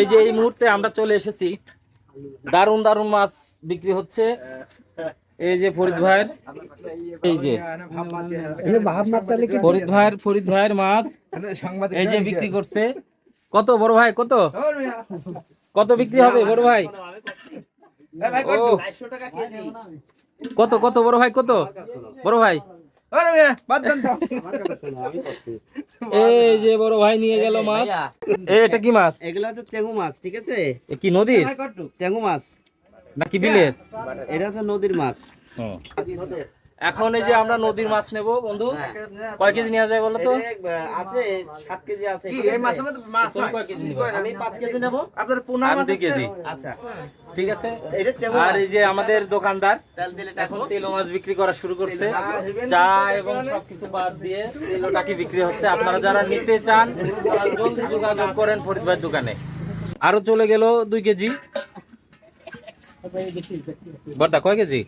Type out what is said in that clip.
এই যে এই মুহূর্তে আমরা চলে এসেছি, দারুণ দারুণ মাছ বিক্রি হচ্ছে। এই যে ফরিদ ভাইয়ের, এই যে ফরিদ ভাইয়ের মাছ এই যে বিক্রি করছে। কত বড় ভাই, কত কত বিক্রি হবে বড় ভাই? ও, কত কত বড় ভাই, কত বড় ভাই? এই যে বড় ভাই নিয়ে গেল মাছ। এটা কি মাছ? এগুলো হচ্ছে চেঙ্গু মাছ, ঠিক আছে? এ কি নদীর চেঙ্গু মাছ নাকি বিলের? এটা হচ্ছে নদীর মাছ। এখন এই যে আমরা নদীর মাছ নেব বন্ধু। কয় কেজি নেওয়া যায় বলো তো? আছে 7 কেজি আছে। তুমি কয় কেজি নিবা? আমি 5 কেজি নেব। আপনাদের পোনা মাছ 2 কেজি। আচ্ছা, ঠিক আছে। এটা চেঙ্গু আর মাছ। এই যে আমাদের দোকানদার এখন তেলো মাছ বিক্রি করা শুরু করছে। চা এবং সবকিছু বাদ দিয়ে তেলোটাকে বিক্রি হচ্ছে। আপনারা যারা নিতে চান তারা জলদি যোগাযোগ করেন ফরিদ ভাইয়ের দোকানে। আরো চলে গেল 2 কেজি। বড়দা কয় কেজি?